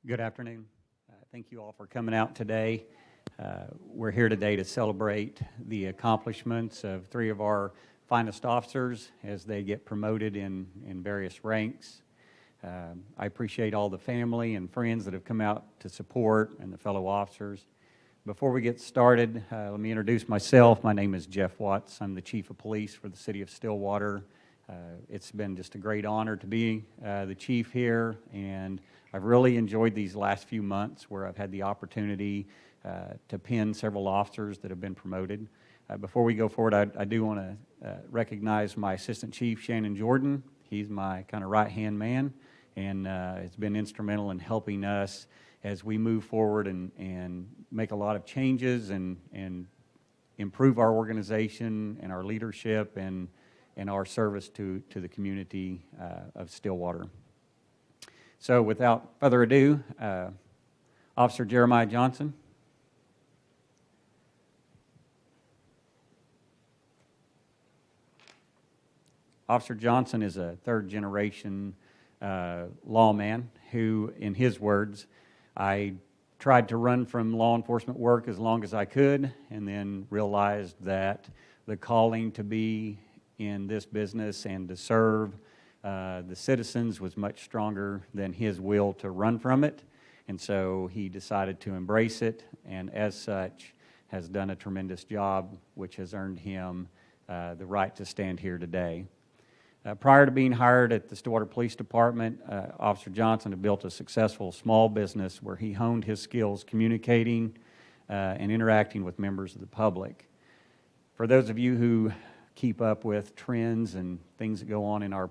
Good afternoon. Thank you all for coming out today. We're here today to celebrate the accomplishments of three of our finest officers as they get promoted in various ranks. I appreciate all the family and friends that have come out to support and the fellow officers. Before we get started, let me introduce myself. My name is Jeff Watts. I'm the Chief of Police for the City of Stillwater. It's been just a great honor to be the chief here, and I've really enjoyed these last few months where I've had the opportunity to pin several officers that have been promoted. Before we go forward, I do want to recognize my Assistant Chief, Shannon Jordan. He's my kind of right-hand man, and it's been instrumental in helping us as we move forward and make a lot of changes and improve our organization and our leadership and our service to the community of Stillwater. So without further ado, Officer Jeremiah Johnson. Officer Johnson is a third-generation lawman who, in his words, I tried to run from law enforcement work as long as I could and then realized that the calling to be in this business and to serve the citizens was much stronger than his will to run from it, and so he decided to embrace it, and as such has done a tremendous job, which has earned him the right to stand here today. Prior to being hired at the Stillwater Police Department, Officer Johnson had built a successful small business where he honed his skills communicating and interacting with members of the public. For those of you who keep up with trends and things that go on in our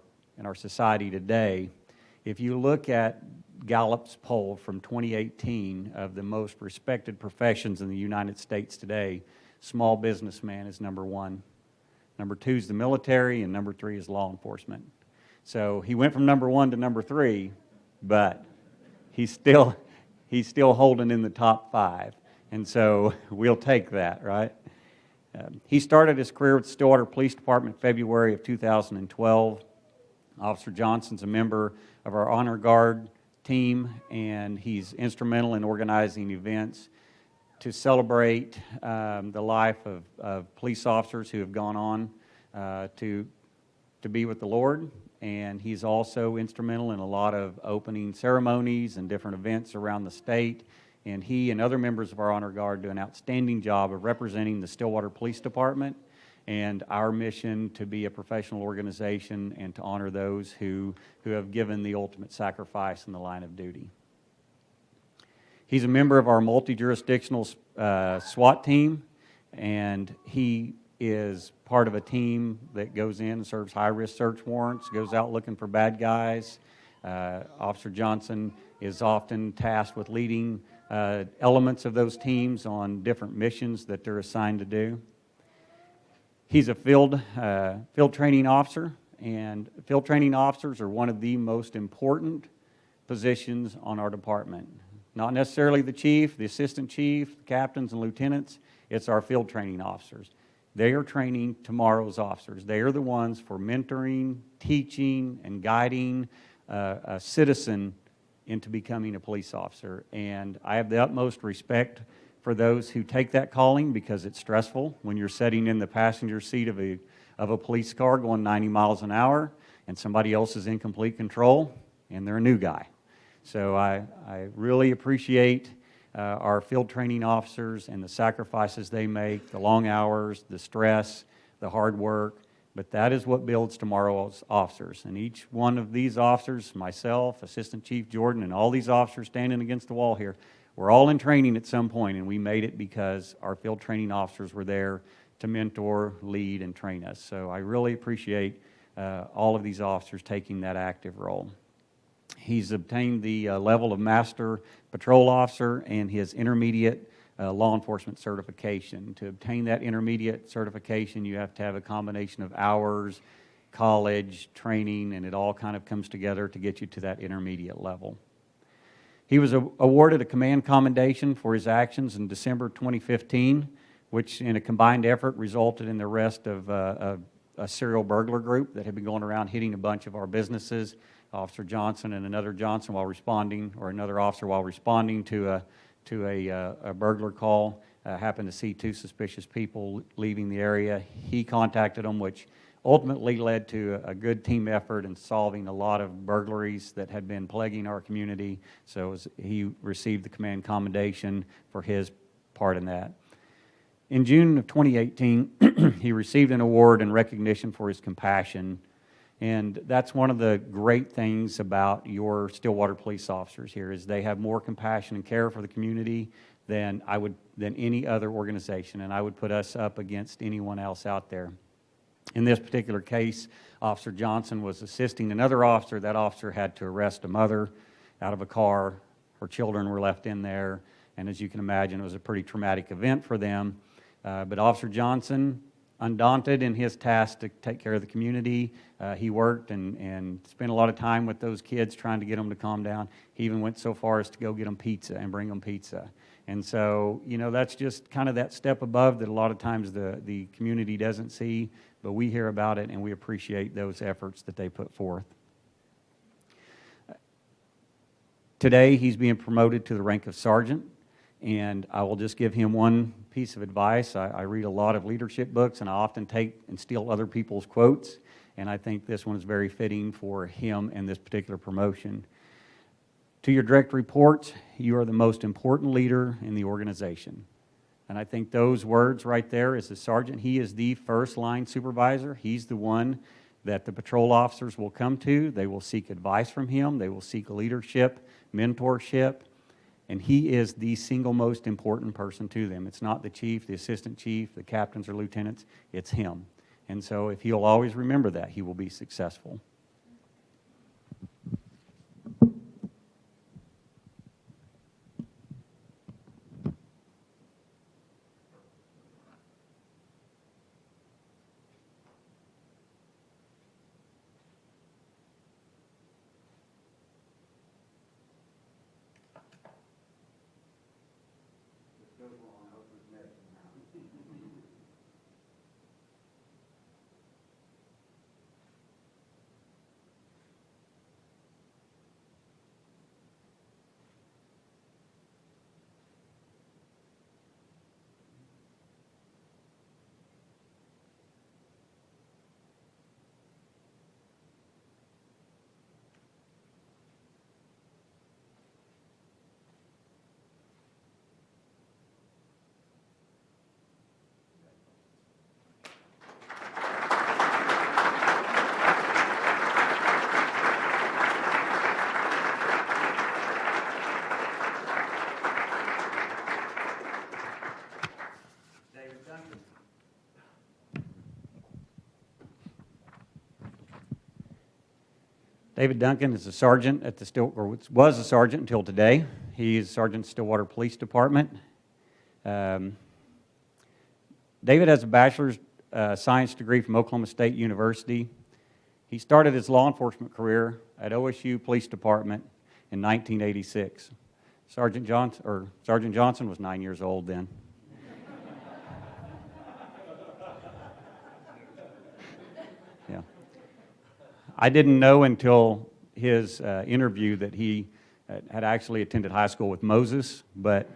society today, if you look at Gallup's poll from 2018 of the most respected professions in the United States today, small businessman is number one. Number two is the military, and number three is law enforcement. So he went from number one to number three, but he's still holding in the top five. And so we'll take that, right? He started his career with the Stillwater Police Department in February of 2012. Officer Johnson's a member of our Honor Guard team, and he's instrumental in organizing events to celebrate the life of police officers who have gone on to be with the Lord. And he's also instrumental in a lot of opening ceremonies and different events around the state. And he and other members of our Honor Guard do an outstanding job of representing the Stillwater Police Department and our mission to be a professional organization and to honor those who have given the ultimate sacrifice in the line of duty. He's a member of our multi-jurisdictional SWAT team, and he is part of a team that goes in and serves high-risk search warrants, goes out looking for bad guys. Officer Johnson is often tasked with leading elements of those teams on different missions that they're assigned to do. He's a field training officer, and field training officers are one of the most important positions on our department. Not necessarily the chief, the assistant chief, the captains and lieutenants. It's our field training officers. They are training tomorrow's officers. They are the ones for mentoring, teaching, and guiding a citizen into becoming a police officer. And I have the utmost respect for those who take that calling because it's stressful when you're sitting in the passenger seat of a police car going 90 miles an hour and somebody else is in complete control and they're a new guy. So I really appreciate our field training officers and the sacrifices they make, the long hours, the stress, the hard work, but that is what builds tomorrow's officers. And each one of these officers, myself, Assistant Chief Jordan, and all these officers standing against the wall here, we're all in training at some point, and we made it because our field training officers were there to mentor, lead, and train us. So I really appreciate all of these officers taking that active role. He's obtained the level of Master Patrol Officer and his intermediate law enforcement certification. To obtain that intermediate certification, you have to have a combination of hours, college, training, and it all kind of comes together to get you to that intermediate level. He was awarded a command commendation for his actions in December 2015, which in a combined effort resulted in the arrest of a serial burglar group that had been going around hitting a bunch of our businesses. Officer Johnson and another Johnson while responding, or another officer while responding to a burglar call, happened to see two suspicious people leaving the area. He contacted them, which ultimately led to a good team effort in solving a lot of burglaries that had been plaguing our community. So he received the command commendation for his part in that. In June of 2018, he received an award in recognition for his compassion. And that's one of the great things about your Stillwater police officers here, is they have more compassion and care for the community than any other organization. And I would put us up against anyone else out there. In this particular case, Officer Johnson was assisting another officer. That officer had to arrest a mother out of a car. Her children were left in there. And as you can imagine, it was a pretty traumatic event for them. But Officer Johnson, undaunted in his task to take care of the community, he worked and spent a lot of time with those kids trying to get them to calm down. He even went so far as to go get them pizza and bring them pizza. And so, that's just kind of that step above that a lot of times the community doesn't see, but we hear about it and we appreciate those efforts that they put forth. Today, he's being promoted to the rank of sergeant, and I will just give him one piece of advice. I read a lot of leadership books, and I often take and steal other people's quotes, and I think this one is very fitting for him and this particular promotion. To your direct reports, you are the most important leader in the organization. And I think those words right there, as a sergeant, he is the first line supervisor. He's the one that the patrol officers will come to. They will seek advice from him. They will seek leadership, mentorship, and he is the single most important person to them. It's not the chief, the assistant chief, the captains or lieutenants. It's him. And so if he'll always remember that, he will be successful. David Duncan is a sergeant at was a sergeant until today. He is sergeant at Stillwater Police Department. David has a bachelor's science degree from Oklahoma State University. He started his law enforcement career at OSU Police Department in 1986. Sergeant Johnson was 9 years old then. Yeah. I didn't know until his interview that he had actually attended high school with Moses, but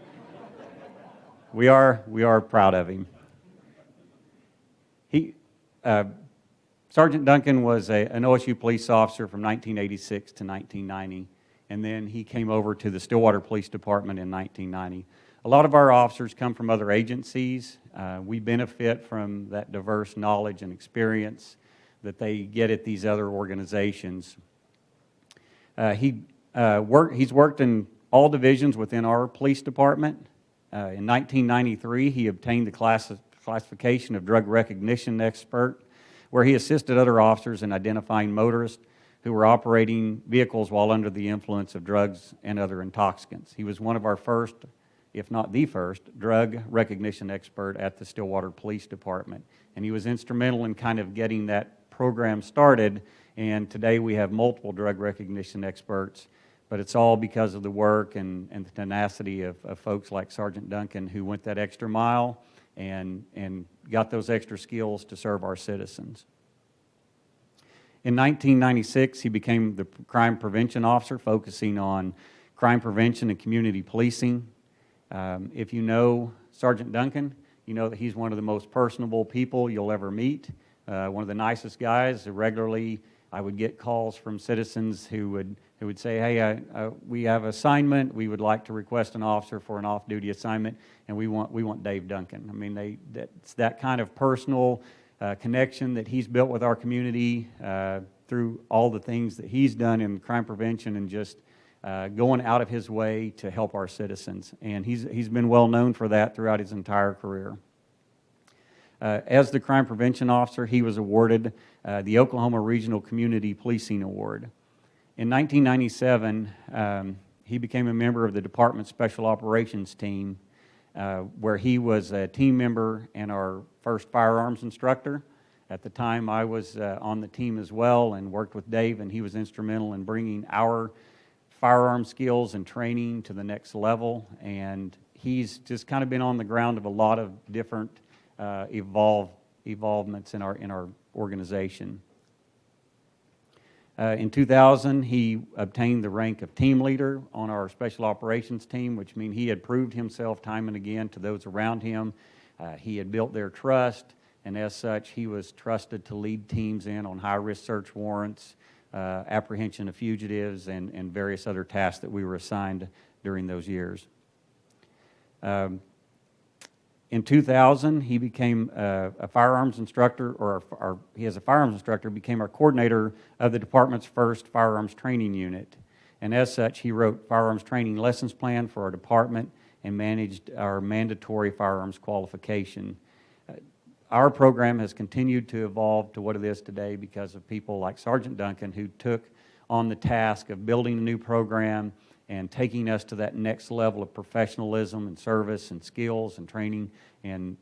we are proud of him. Sergeant Duncan was an OSU police officer from 1986 to 1990, and then he came over to the Stillwater Police Department in 1990. A lot of our officers come from other agencies. We benefit from that diverse knowledge and experience that they get at these other organizations. He's worked in all divisions within our police department. In 1993, he obtained the classification of drug recognition expert, where he assisted other officers in identifying motorists who were operating vehicles while under the influence of drugs and other intoxicants. He was one of our first, if not the first, drug recognition expert at the Stillwater Police Department. And he was instrumental in kind of getting that program started, and today we have multiple drug recognition experts, but it's all because of the work and the tenacity of folks like Sergeant Duncan, who went that extra mile and got those extra skills to serve our citizens. In 1996, he became the crime prevention officer, focusing on crime prevention and community policing. If you know Sergeant Duncan, you know that he's one of the most personable people you'll ever meet, one of the nicest guys. Regularly, I would get calls from citizens who would say, hey, we have an assignment, we would like to request an officer for an off-duty assignment, and we want Dave Duncan. I mean, it's that kind of personal connection that he's built with our community through all the things that he's done in crime prevention and just going out of his way to help our citizens. And he's been well known for that throughout his entire career. As the crime prevention officer, he was awarded the Oklahoma Regional Community Policing Award. In 1997, he became a member of the department's special operations team, where he was a team member and our first firearms instructor. At the time, I was on the team as well and worked with Dave, and he was instrumental in bringing our firearm skills and training to the next level. And he's just kind of been on the ground of a lot of different evolvements in our organization. In 2000, he obtained the rank of team leader on our special operations team, which means he had proved himself time and again to those around him. He had built their trust, and as such, he was trusted to lead teams in on high-risk search warrants, apprehension of fugitives, and various other tasks that we were assigned during those years. In 2000, he became a firearms instructor, he as a firearms instructor became our coordinator of the department's first firearms training unit. And as such, he wrote firearms training lessons plan for our department and managed our mandatory firearms qualification. Our program has continued to evolve to what it is today because of people like Sergeant Duncan, who took on the task of building a new program and taking us to that next level of professionalism and service and skills and training, and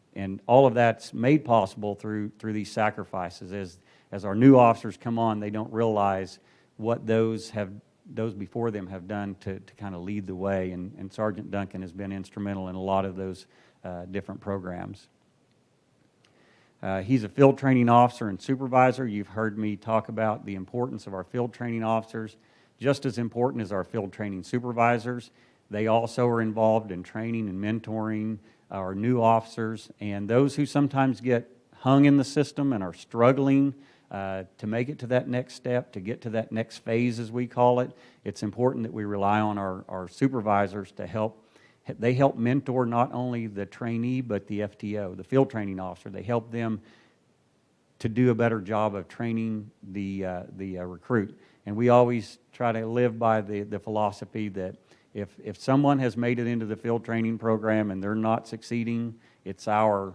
all of that's made possible through these sacrifices. As our new officers come on, they don't realize what those before them have done to kind of lead the way, and Sergeant Duncan has been instrumental in a lot of those different programs. He's a field training officer and supervisor. You've heard me talk about the importance of our field training officers. Just as important as our field training supervisors, they also are involved in training and mentoring our new officers and those who sometimes get hung in the system and are struggling to make it to that next step, to get to that next phase, as we call it. It's important that we rely on our supervisors to help. They help mentor not only the trainee, but the FTO, the field training officer. They help them to do a better job of training the recruit. And we always try to live by the philosophy that if someone has made it into the field training program and they're not succeeding, it's our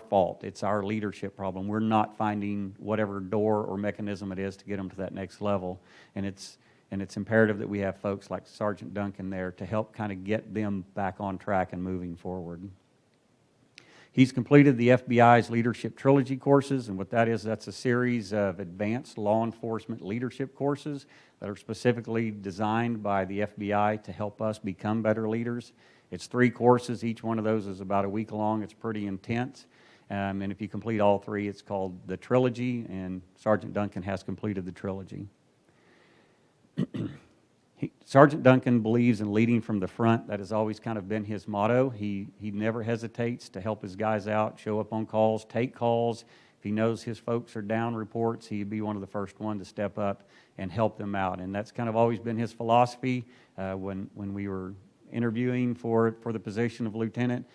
fault. It's our leadership problem. We're not finding whatever door or mechanism it is to get them to that next level. And it's imperative that we have folks like Sergeant Duncan there to help kind of get them back on track and moving forward. He's completed the FBI's Leadership Trilogy courses, and what that is, that's a series of advanced law enforcement leadership courses that are specifically designed by the FBI to help us become better leaders. It's 3 courses. Each one of those is about a week long. It's pretty intense. And if you complete all 3, it's called the Trilogy, and Sergeant Duncan has completed the Trilogy. Sergeant Duncan believes in leading from the front. That has always kind of been his motto. He never hesitates to help his guys out, show up on calls, take calls. If he knows his folks are down reports, he'd be one of the first one to step up and help them out. And that's kind of always been his philosophy. When we were interviewing for the position of lieutenant,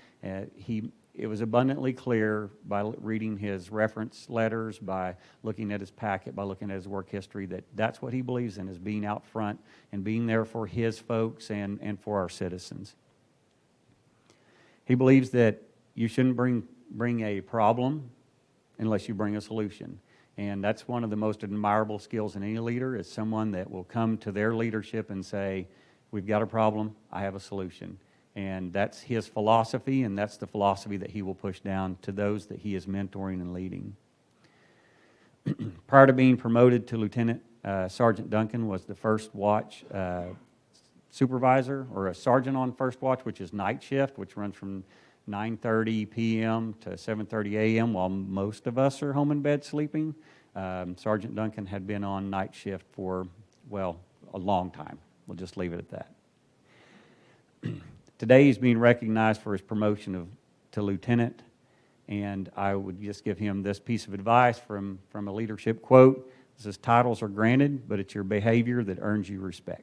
it was abundantly clear by reading his reference letters, by looking at his packet, by looking at his work history, that that's what he believes in, is being out front and being there for his folks and for our citizens. He believes that you shouldn't bring a problem unless you bring a solution. And that's one of the most admirable skills in any leader, is someone that will come to their leadership and say, we've got a problem, I have a solution. And that's his philosophy, and that's the philosophy that he will push down to those that he is mentoring and leading. Prior to being promoted to Lieutenant, Sergeant Duncan was the first watch supervisor, or a sergeant on first watch, which is night shift, which runs from 9:30 p.m. to 7:30 a.m. while most of us are home in bed sleeping. Sergeant Duncan had been on night shift for, well, a long time. We'll just leave it at that. Today he's being recognized for his promotion to lieutenant, and I would just give him this piece of advice from a leadership quote. It says, "Titles are granted, but it's your behavior that earns you respect."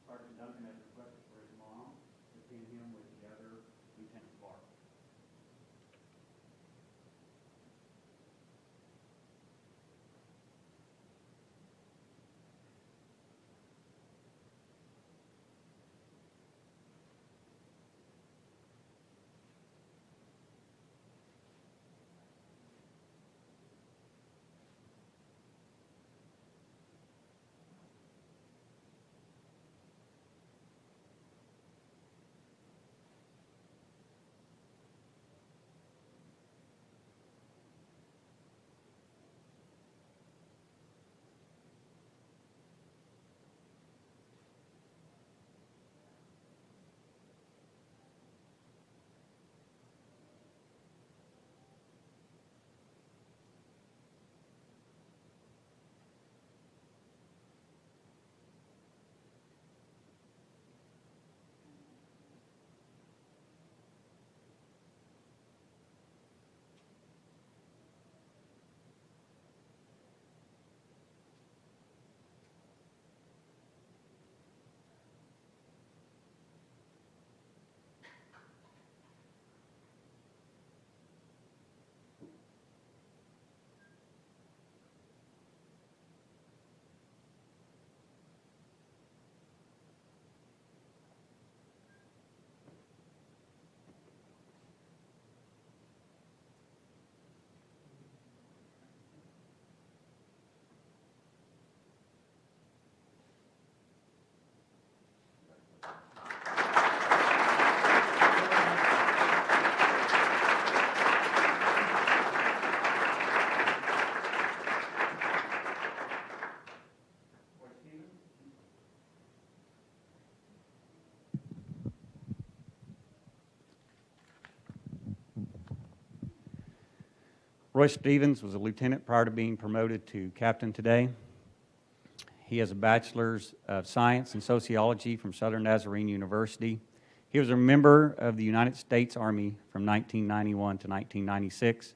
Sergeant Duncan has requested for his mom to pin him with the other Lieutenant Clark. Roy Stevens was a lieutenant prior to being promoted to captain today. He has a bachelor's of science in sociology from Southern Nazarene University. He was a member of the United States Army from 1991 to 1996.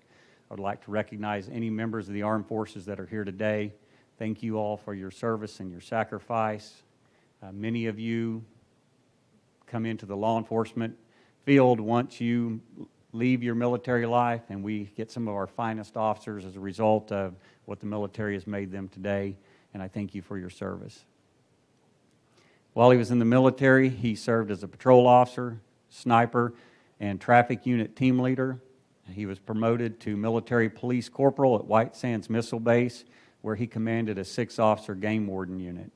I would like to recognize any members of the armed forces that are here today. Thank you all for your service and your sacrifice. Many of you come into the law enforcement field once you leave your military life, and we get some of our finest officers as a result of what the military has made them today, and I thank you for your service. While he was in the military, he served as a patrol officer, sniper, and traffic unit team leader. He was promoted to military police corporal at White Sands Missile Base, where he commanded a 6-officer game warden unit.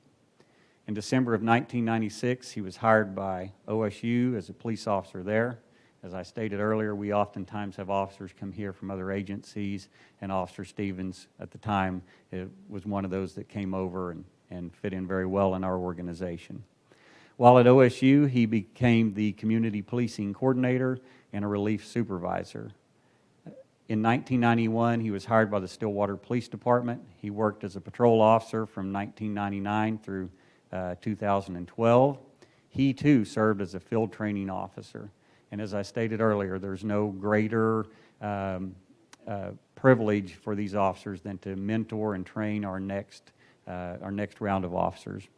In December of 1996, he was hired by OSU as a police officer there. As I stated earlier, we oftentimes have officers come here from other agencies, and Officer Stevens, at the time, was one of those that came over and fit in very well in our organization. While at OSU, he became the community policing coordinator and a relief supervisor. In 1991, he was hired by the Stillwater Police Department. He worked as a patrol officer from 1999 through 2012. He, too, served as a field training officer. And as I stated earlier, there's no greater privilege for these officers than to mentor and train our next round of officers.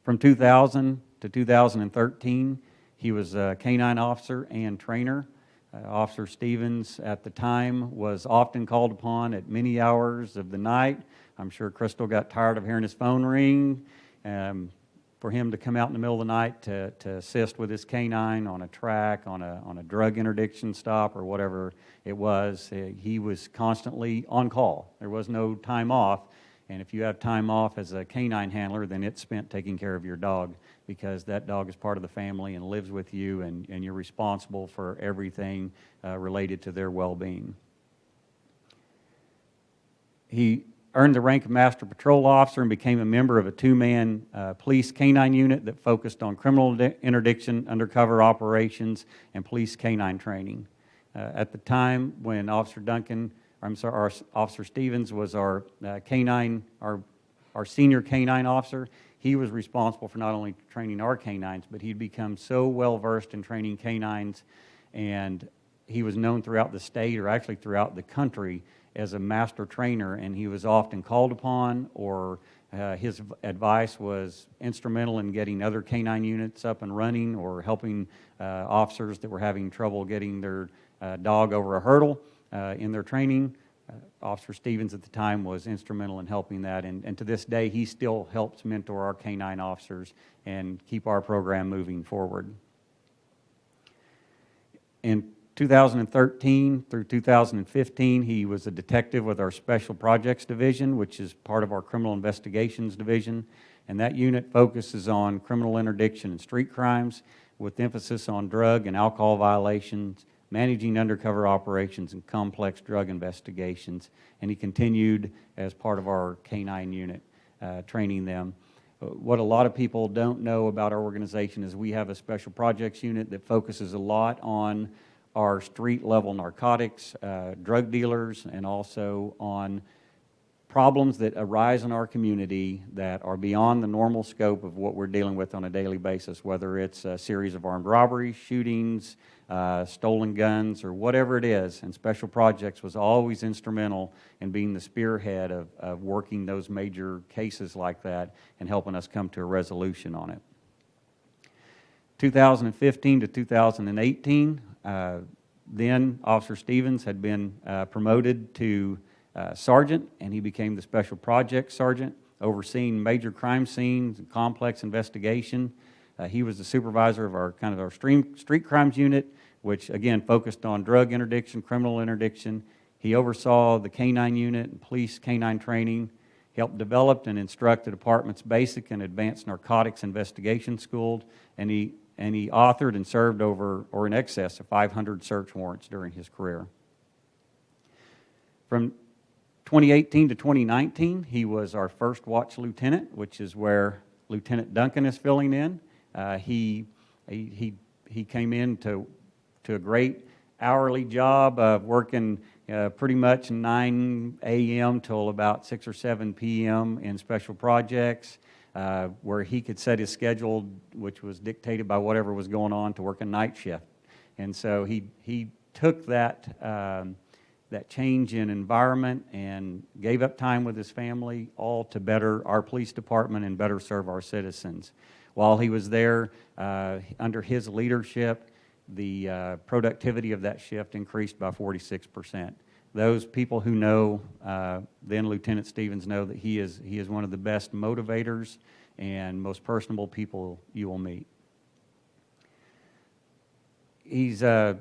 From 2000 to 2013, He was a canine officer and trainer. Officer Stevens at the time was often called upon at many hours of the night. I'm sure Crystal got tired of hearing his phone ring. For him to come out in the middle of the night to assist with his canine on a track, on a drug interdiction stop or whatever it was, he was constantly on call. There was no time off. And if you have time off as a canine handler, then it's spent taking care of your dog, because that dog is part of the family and lives with you, and you're responsible for everything related to their well-being. He earned the rank of Master Patrol Officer and became a member of a two-man police canine unit that focused on criminal interdiction, undercover operations, and police canine training. At the time when Officer Officer Stevens was our senior canine officer, he was responsible for not only training our canines, but he'd become so well-versed in training canines, and he was known throughout the state, or actually throughout the country, as a master trainer, and he was often called upon, or his advice was instrumental in getting other canine units up and running, or helping officers that were having trouble getting their dog over a hurdle in their training. Officer Stevens at the time was instrumental in helping that, and to this day he still helps mentor our canine officers and keep our program moving forward. In 2013 through 2015, he was a detective with our Special Projects Division, which is part of our Criminal Investigations Division, and that unit focuses on criminal interdiction and street crimes, with emphasis on drug and alcohol violations, managing undercover operations, and complex drug investigations. And he continued as part of our canine unit, training them. What a lot of people don't know about our organization is we have a special projects unit that focuses a lot on our street-level narcotics, drug dealers, and also on problems that arise in our community that are beyond the normal scope of what we're dealing with on a daily basis, whether it's a series of armed robberies, shootings, stolen guns, or whatever it is. And Special Projects was always instrumental in being the spearhead of working those major cases like that and helping us come to a resolution on it. 2015 to 2018, then Officer Stevens had been promoted to sergeant, and he became the Special Projects Sergeant, overseeing major crime scenes and complex investigation. He was the supervisor of our street crimes unit, which again focused on drug interdiction, criminal interdiction. He oversaw the canine unit and police canine training, helped develop and instruct the department's basic and advanced narcotics investigation schools, and he authored and served over, or in excess of 500 search warrants during his career. From 2018 to 2019, he was our first watch lieutenant, which is where Lieutenant Duncan is filling in. He came in to a great hourly job of working pretty much 9 a.m. till about 6 or 7 p.m. in special projects, where he could set his schedule, which was dictated by whatever was going on, to work a night shift. And so he took that change in environment and gave up time with his family, all to better our police department and better serve our citizens. While he was there, under his leadership, the productivity of that shift increased by 46%. Those people who know then Lieutenant Stevens know that he is one of the best motivators and most personable people you will meet. He's a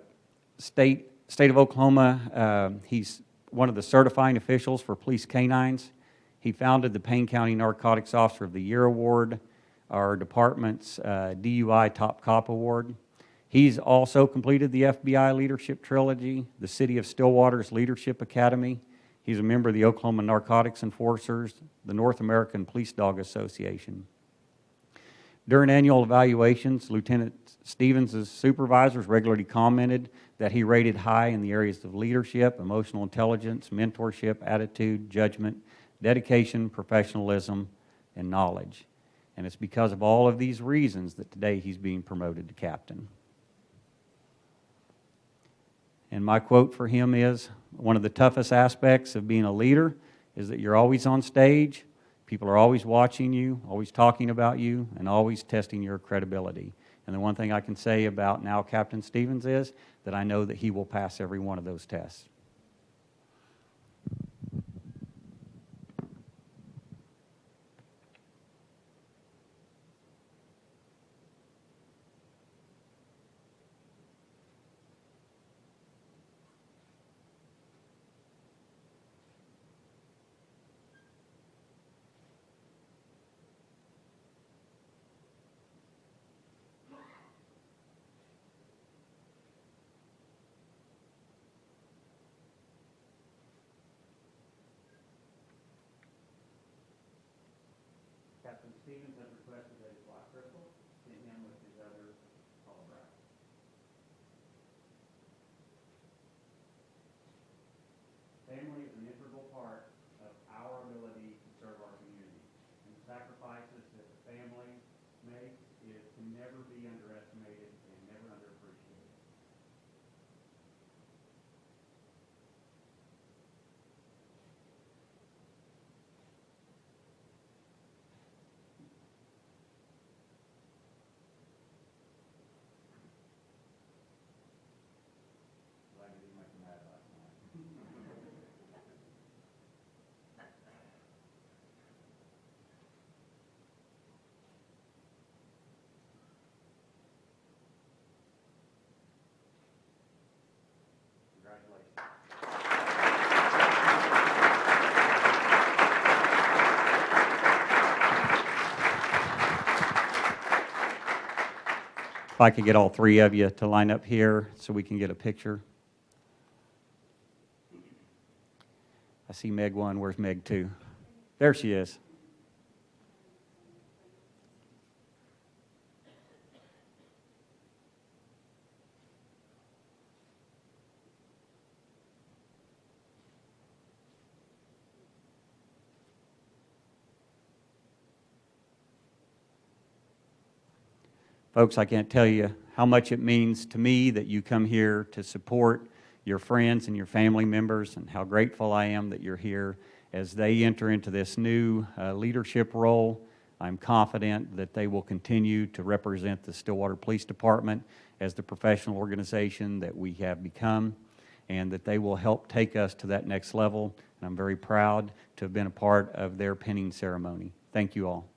state of Oklahoma. He's one of the certifying officials for police canines. He founded the Payne County Narcotics Officer of the Year Award, our department's DUI Top Cop Award. He's also completed the FBI Leadership Trilogy, the City of Stillwater's Leadership Academy. He's a member of the Oklahoma Narcotics Enforcers, the North American Police Dog Association. During annual evaluations, Lieutenant Stevens' supervisors regularly commented that he rated high in the areas of leadership, emotional intelligence, mentorship, attitude, judgment, dedication, professionalism, and knowledge. And it's because of all of these reasons that today he's being promoted to captain. And my quote for him is, one of the toughest aspects of being a leader is that you're always on stage, people are always watching you, always talking about you, and always testing your credibility. And the one thing I can say about now Captain Stevens is that I know that he will pass every one of those tests. Captain Stevens has requested that his wife Crystal send him with his other holograph. Family is an integral part of our ability to serve our community. And the sacrifices that the family makes can never be underestimated and never underappreciated. Glad you didn't make me mad last night. Congratulations. If I could get all three of you to line up here so we can get a picture. I see Meg 1. Where's Meg 2? There she is. Folks, I can't tell you how much it means to me that you come here to support your friends and your family members, and how grateful I am that you're here as they enter into this new leadership role. I'm confident that they will continue to represent the Stillwater Police Department as the professional organization that we have become, and that they will help take us to that next level. And I'm very proud to have been a part of their pinning ceremony. Thank you all.